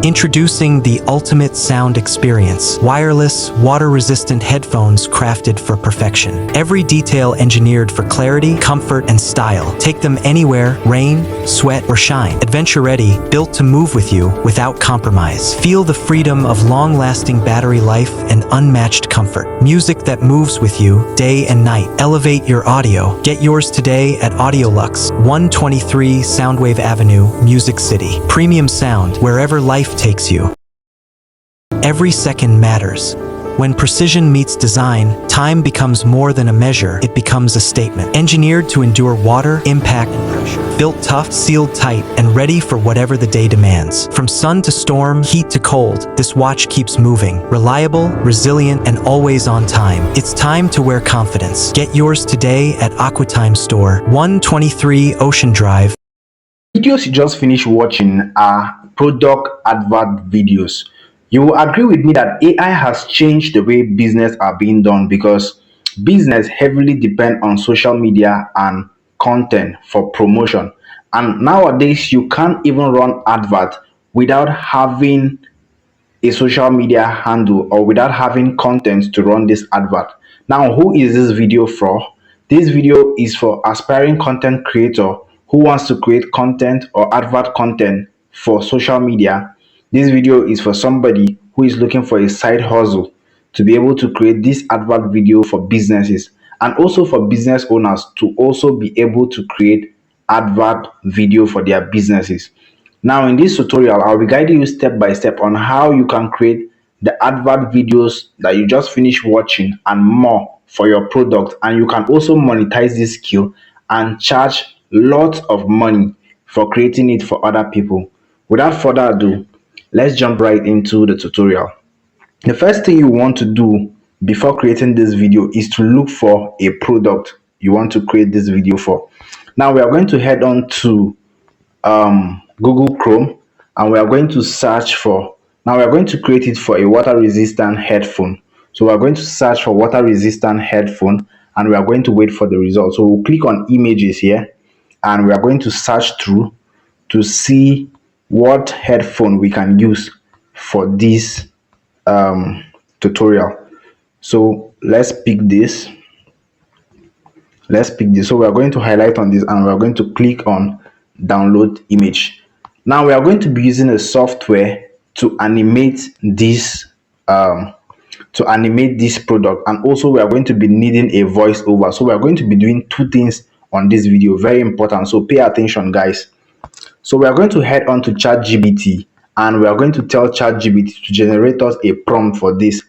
Introducing the ultimate sound experience. Wireless, water-resistant headphones crafted for perfection. Every detail engineered for clarity, comfort, and style. Take them anywhere, rain, sweat, or shine. Adventure-ready, built to move with you without compromise. Feel the freedom of long-lasting battery life and unmatched comfort. Music that moves with you day and night. Elevate your audio. Get yours today at Audiolux, 123 Soundwave Avenue, Music City. Premium sound wherever life takes you. Every second matters. When precision meets design, time becomes more than a measure, it becomes a statement. Engineered to endure water, impact, and pressure. Built tough, sealed tight, and ready for whatever the day demands. From sun to storm, heat to cold, this watch keeps moving. Reliable, resilient, and always on time. It's time to wear confidence. Get yours today at Aquatime Store, 123 Ocean Drive. Videos you just finished watching are product advert videos. You will agree with me that AI has changed the way business are being done, because business heavily depend on social media and content for promotion. And nowadays, you can't even run advert without having a social media handle or without having content to run this advert. Now, who is this video for? This video is for aspiring content creator who wants to create content or advert content for social media. This video is for somebody who is looking for a side hustle to be able to create this advert video for businesses, and also for business owners to also be able to create advert video for their businesses. Now, in this tutorial, I'll be guiding you step by step on how you can create the advert videos that you just finished watching and more for your product. And you can also monetize this skill and charge lots of money for creating it for other people. Without further ado, let's jump right into the tutorial. The first thing you want to do before creating this video is to look for a product you want to create this video for. Now, we are going to head on to Google Chrome, and we are going to search for, now we are going to create it for a water resistant headphone. So we are going to search for water resistant headphone, and we are going to wait for the result. So we'll click on images here, and we are going to search through to see what headphone we can use for this tutorial. So let's pick this. So we are going to highlight on this, and we are going to click on download image. Now we are going to be using a software to animate this product, and also we are going to be needing a voiceover. So we are going to be doing two things on this video, very important, so pay attention, guys. So we are going to head on to ChatGPT, and we are going to tell ChatGPT to generate us a prompt for this.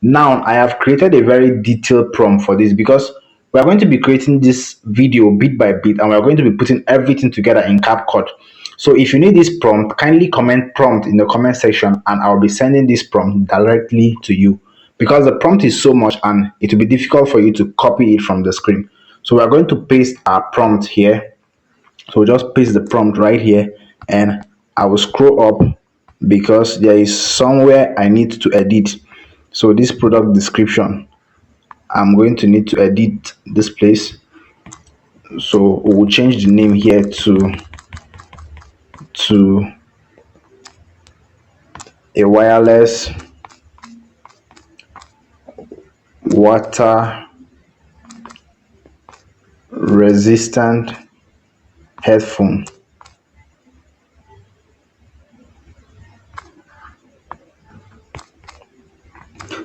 Now, I have created a very detailed prompt for this because we are going to be creating this video bit by bit, and we are going to be putting everything together in CapCut. So if you need this prompt, kindly comment prompt in the comment section, and I'll be sending this prompt directly to you, because the prompt is so much and it will be difficult for you to copy it from the screen. So we are going to paste our prompt here. So just paste the prompt right here, and I will scroll up because there is somewhere I need to edit. So this product description, I'm going to need to edit this place. So we'll change the name here to a wireless water resistant headphone.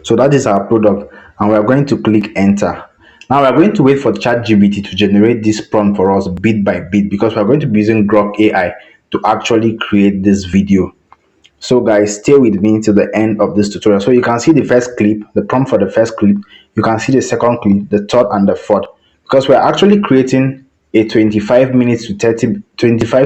So that is our product, and we are going to click enter. Now we are going to wait for ChatGPT to generate this prompt for us bit by bit, because we are going to be using Grok AI to actually create this video. So guys, stay with me till the end of this tutorial. So you can see the first clip, the prompt for the first clip. You can see the second clip, the third, and the fourth, because we are actually creating a 25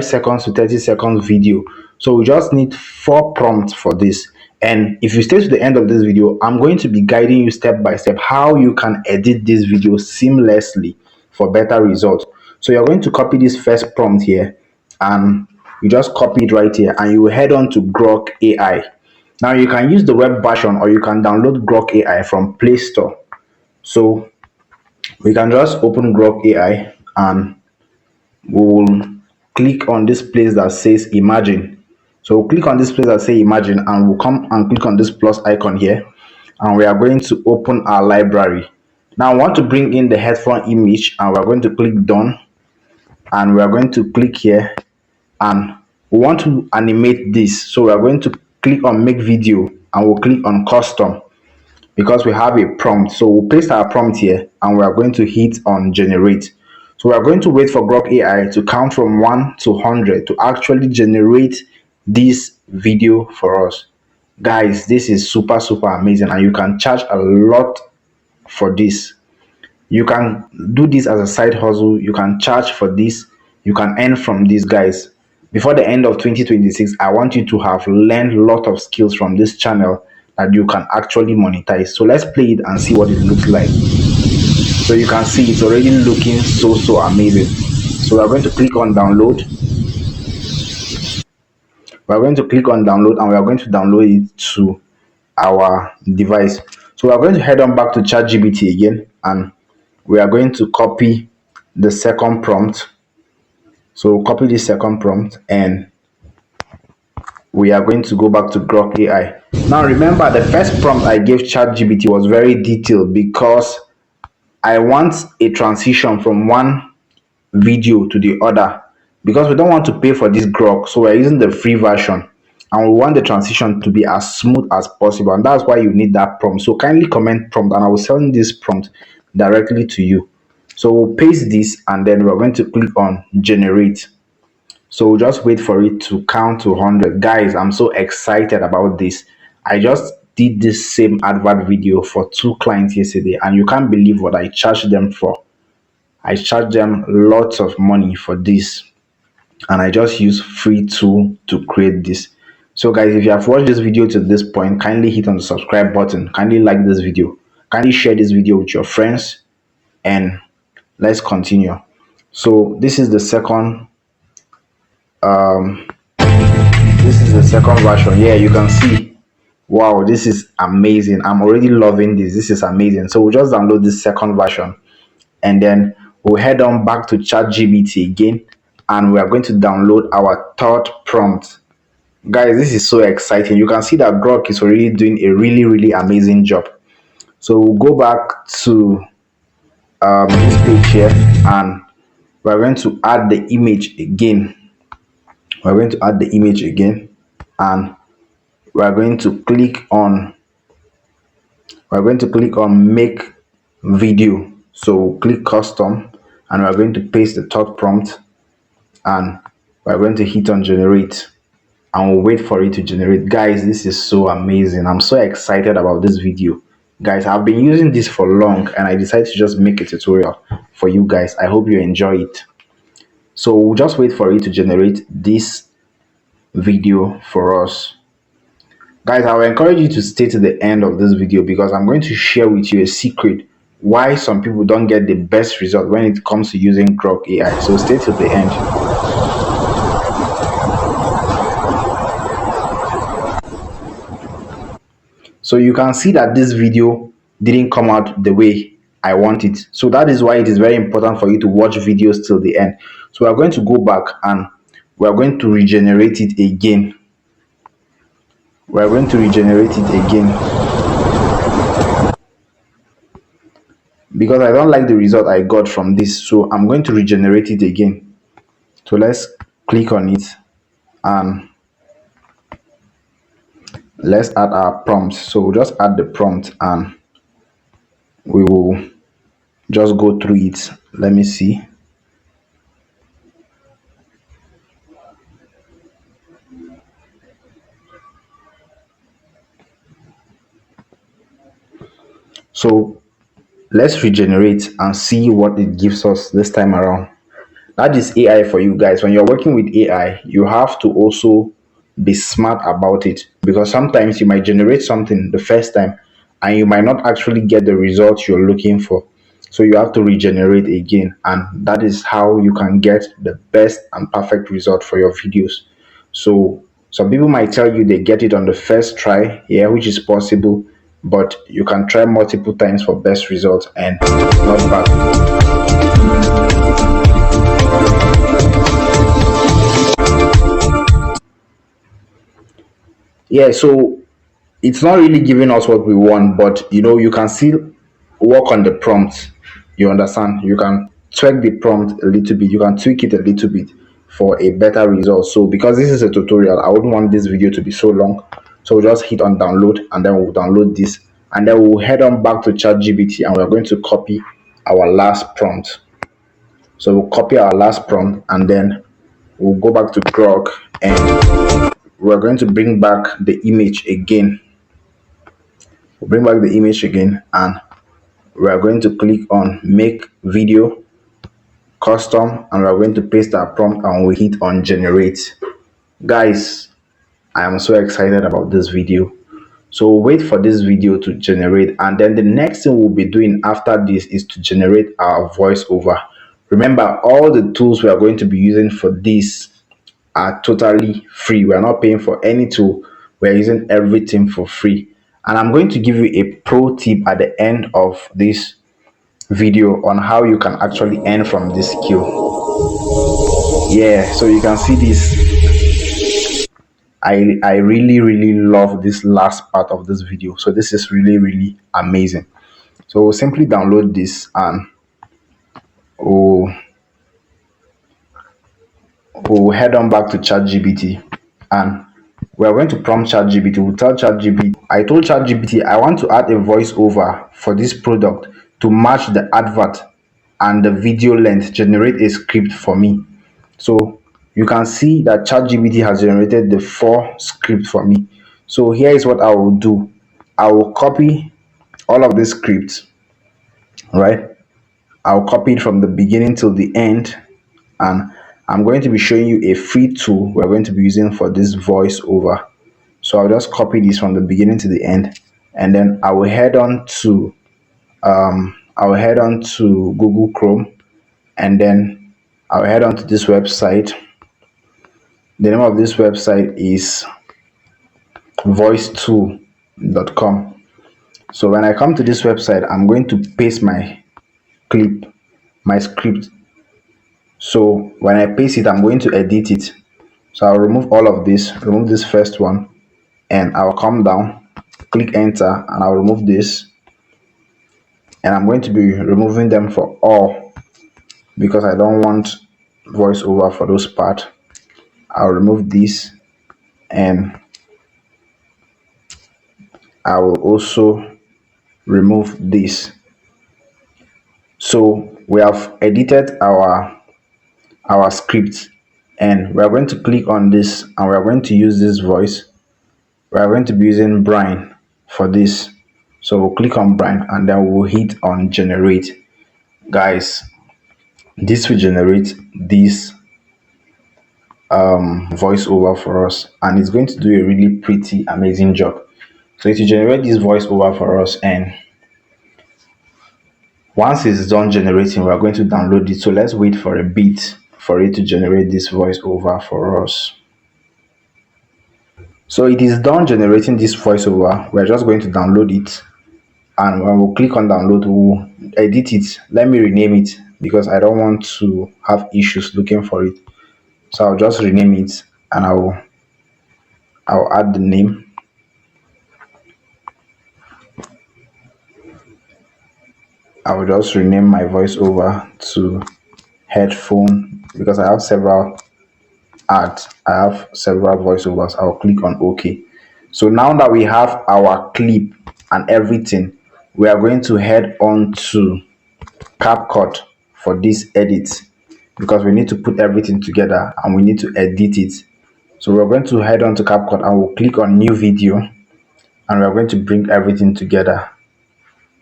seconds to 30 seconds video. So we just need 4 prompts for this. And if you stay to the end of this video, I'm going to be guiding you step by step how you can edit this video seamlessly for better results. So you're going to copy this first prompt here, and you just copy it right here, and you will head on to Grok AI. Now you can use the web version, or you can download Grok AI from Play Store. So we can just open Grok AI, and we will click on this place that says imagine. So we'll click on this place that say imagine, and we'll come and click on this plus icon here, and we are going to open our library. Now I want to bring in the headphone image, and we're going to click done, and we are going to click here, and we want to animate this. So we are going to click on make video, and we'll click on custom because we have a prompt. So we'll paste our prompt here, and we are going to hit on generate. So we are going to wait for Grok AI to count from 1 to 100 to actually generate this video for us. Guys, this is super amazing, and you can charge a lot for this. You can do this as a side hustle. You can charge for this. You can earn from these guys. Before the end of 2026, I want you to have learned a lot of skills from this channel that you can actually monetize. So let's play it and see what it looks like. So you can see it's already looking so amazing. So we're going to click on download. We're going to click on download, and we are going to download it to our device. So we're going to head on back to ChatGPT again, and we are going to copy the second prompt. So copy the second prompt, and we are going to go back to Grok AI. Now remember, the first prompt I gave ChatGPT was very detailed because I want a transition from one video to the other, because we don't want to pay for this Grok, so we're using the free version, and we want the transition to be as smooth as possible, and that's why you need that prompt. So kindly comment prompt, and I will send this prompt directly to you. So we'll paste this, and then we're going to click on generate. So we'll just wait for it to count to 100. Guys, I'm so excited about this. I just did this same advert video for 2 clients yesterday, and you can't believe what I charged them for. I charged them lots of money for this, and I just use free tool to create this. So guys, if you have watched this video to this point, kindly hit on the subscribe button, kindly like this video, kindly share this video with your friends, and let's continue. So this is the second version. Yeah, you can see, wow, this is amazing. I'm already loving this is amazing. So we'll just download this second version, and then we'll head on back to ChatGPT again, and we are going to download our third prompt. Guys, this is so exciting. You can see that Grok is already doing a really amazing job. So we'll go back to this page here, and we're going to add the image again. And we're going to click on make video. So click custom, and we're going to paste the third prompt, and we're going to hit on generate, and we'll wait for it to generate. Guys, this is so amazing. I'm so excited about this video. Guys, I've been using this for long, and I decided to just make a tutorial for you guys. I hope you enjoy it. So we'll just wait for it to generate this video for us. Guys, I will encourage you to stay to the end of this video, because I'm going to share with you a secret why some people don't get the best result when it comes to using Grok AI. So stay to the end. So you can see that this video didn't come out the way I want it. So that is why it is very important for you to watch videos till the end. So we are going to go back, and we are going to regenerate it again. Because I don't like the result I got from this, so I'm going to regenerate it again. So let's click on it, and let's add our prompt. So we'll just add the prompt, and we will just go through it. Let me see. So let's regenerate and see what it gives us this time around. That is AI for you guys. When you're working with AI, you have to also be smart about it, because sometimes you might generate something the first time, and you might not actually get the results you're looking for. So you have to regenerate again, and that is how you can get the best and perfect result for your videos. So some people might tell you they get it on the first try, yeah, which is possible, but you can try multiple times for best results, and not bad. Yeah, so it's not really giving us what we want, but you can still work on the prompt. You understand? You can tweak the prompt a little bit, you can tweak it a little bit for a better result. So because this is a tutorial, I wouldn't want this video to be so long. So we'll just hit on download, and then we'll download this, and then we'll head on back to ChatGPT, and we're going to copy our last prompt. So we'll copy our last prompt, and then we'll go back to Grok, and we're going to bring back the image again. We'll bring back the image again, and we are going to click on make video custom, and we are going to paste our prompt, and we hit on generate. Guys, I am so excited about this video. So wait for this video to generate, and then the next thing we'll be doing after this is to generate our voiceover. Remember, all the tools we are going to be using for this are totally free. We are not paying for any tool. We're using everything for free. And I'm going to give you a pro tip at the end of this video on how you can actually earn from this skill. Yeah, so you can see this. I really love this last part of this video. So this is really amazing. So we'll simply download this, and we'll, we'll head on back to ChatGPT, and we're going to prompt ChatGPT. We'll tell ChatGPT, I told ChatGPT I want to add a voiceover for this product to match the advert and the video length. Generate a script for me. So you can see that ChatGPT has generated the 4 scripts for me. So here is what I will do. I will copy all of these scripts, right? I'll copy it from the beginning till the end, and I'm going to be showing you a free tool we're going to be using for this voiceover. So I'll just copy this from the beginning to the end, and then I will head on to Google Chrome, and then I'll head on to this website. The name of this website is voicetool.com. So when I come to this website, I'm going to paste my clip, my script. So when I paste it, I'm going to edit it. So I'll remove all of this, remove this first one, and I'll come down, click enter, and I'll remove this. And I'm going to be removing them for all because I don't want voiceover for those parts. I'll remove this, and I will also remove this. So we have edited our script, and we are going to click on this, and we are going to use this voice. We are going to be using Brian for this. So we'll click on Brian, and then we'll hit on generate. Guys, this will generate this voiceover for us, and it's going to do a really pretty amazing job. So it will generate this voiceover for us, and once it's done generating, we're going to download it. So let's wait for a bit for it to generate this voiceover for us. So it is done generating this voiceover. We're just going to download it, and when we click on download, we'll edit it. Let me rename it because I don't want to have issues looking for it. So I'll just rename it, and I'll add the name. I will just rename my voiceover to headphone because I have several ads. I have several voiceovers. I'll click on OK. So now that we have our clip and everything, we are going to head on to CapCut for this edit because we need to put everything together and we need to edit it. So we're going to head on to CapCut, and we'll click on new video, and we're going to bring everything together.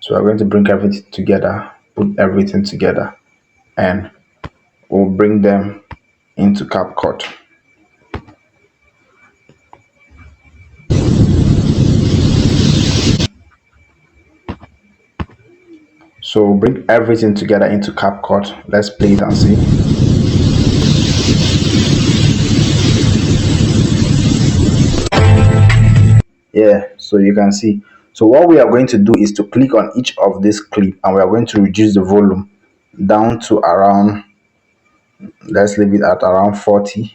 So we're going to bring everything together, put everything together, and we'll bring them into CapCut. So we'll bring everything together into CapCut. Let's play it and see. Yeah, so you can see. So what we are going to do is to click on each of this clip, and we are going to reduce the volume down to around, let's leave it at around 40.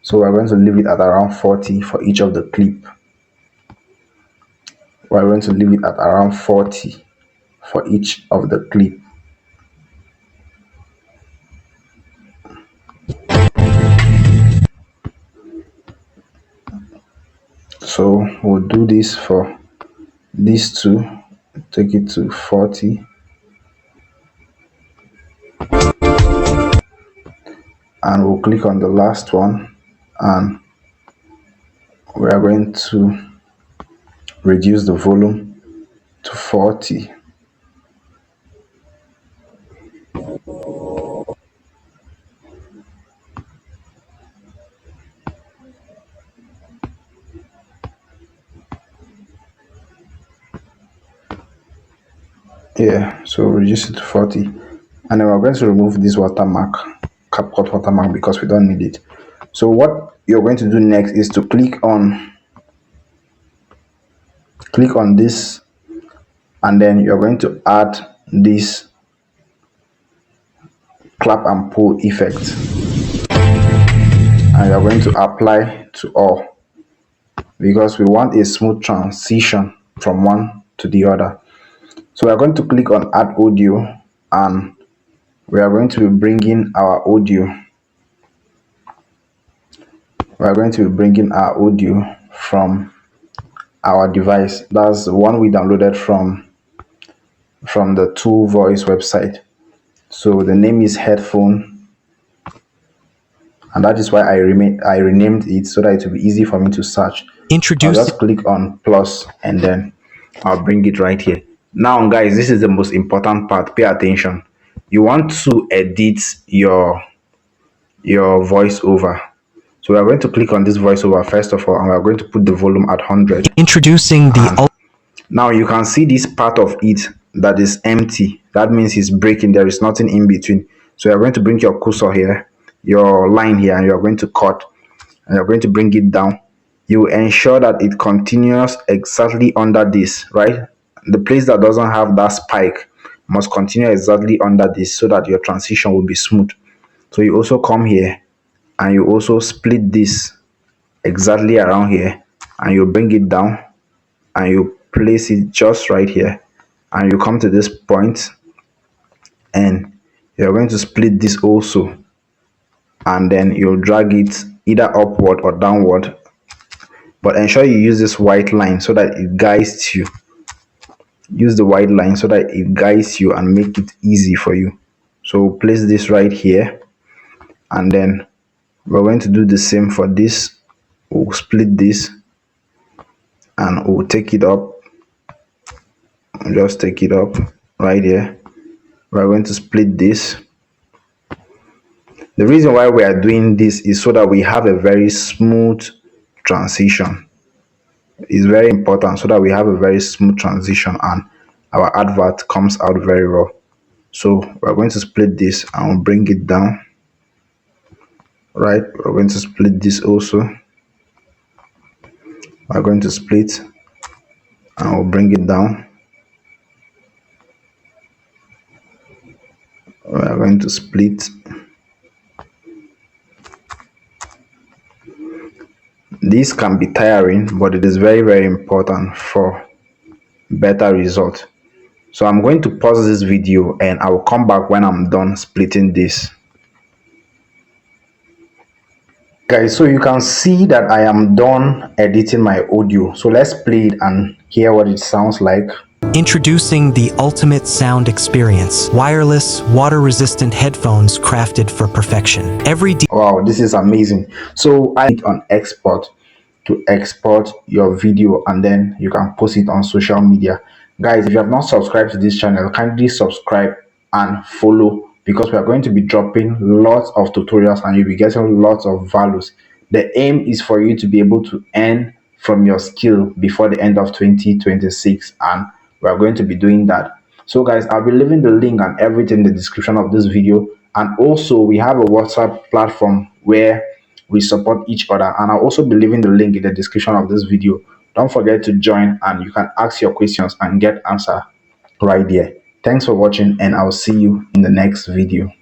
So we're going to leave it at around 40 for each of the clip. We're going to leave it at around 40 for each of the clip. So we'll do this for these two, take it to 40, and we'll click on the last one, and we are going to reduce the volume to 40. Yeah, so reduce it to 40, and then we're going to remove this watermark, CapCut watermark, because we don't need it. So what you're going to do next is to click on this, and then you're going to add this clap and pull effect, and you're going to apply to all, because we want a smooth transition from one to the other. So we're going to click on add audio, and we are going to be bringing our audio. We are going to be bringing our audio from our device. That's the one we downloaded from the Tool Voice website. So the name is headphone, and that is why I renamed it, so that it will be easy for me to search. I'll just click on plus, and then I'll bring it right here. Now guys, this is the most important part. Pay attention. You want to edit your voiceover. So we are going to click on this voiceover first of all, and we are going to put the volume at 100. Introducing the Now you can see this part of it that is empty. That means it's breaking. There is nothing in between. So you're going to bring your cursor here, your line here, and you're going to cut, and you're going to bring it down. You ensure that it continues exactly under this, right? The place that doesn't have that spike must continue exactly under this, so that your transition will be smooth. So you also come here, and you also split this exactly around here, and you bring it down, and you place it just right here, and you come to this point, and you're going to split this also, and then you'll drag it either upward or downward, but ensure you use this white line so that it guides you. Use the white line so that it guides you and make it easy for you. So place this right here, and then we're going to do the same for this. We'll split this, and we'll take it up. Just take it up right here. We're going to split this. The reason why we are doing this is so that we have a very smooth transition. It's very important, so that we have a very smooth transition and our advert comes out very well. So we're going to split this and we'll bring it down. Right, we're going to split this also. We're going to split and we'll bring it down. We're going to split. This can be tiring, but it is very important for better result. So I'm going to pause this video, and I will come back when I'm done splitting this. Guys, so you can see that I am done editing my audio. So let's play it and hear what it sounds like. Introducing the ultimate sound experience. Wireless, water-resistant headphones crafted for perfection. Wow, this is amazing. So I click on export to export your video, and then you can post it on social media. Guys, if you have not subscribed to this channel, kindly subscribe and follow, because we are going to be dropping lots of tutorials and you'll be getting lots of values. The aim is for you to be able to earn from your skill before the end of 2026, and we are going to be doing that. So guys, I'll be leaving the link and everything in the description of this video, and also we have a WhatsApp platform where we support each other, and I'll also be leaving the link in the description of this video. Don't forget to join, and you can ask your questions and get answer right there. Thanks for watching, and I'll see you in the next video.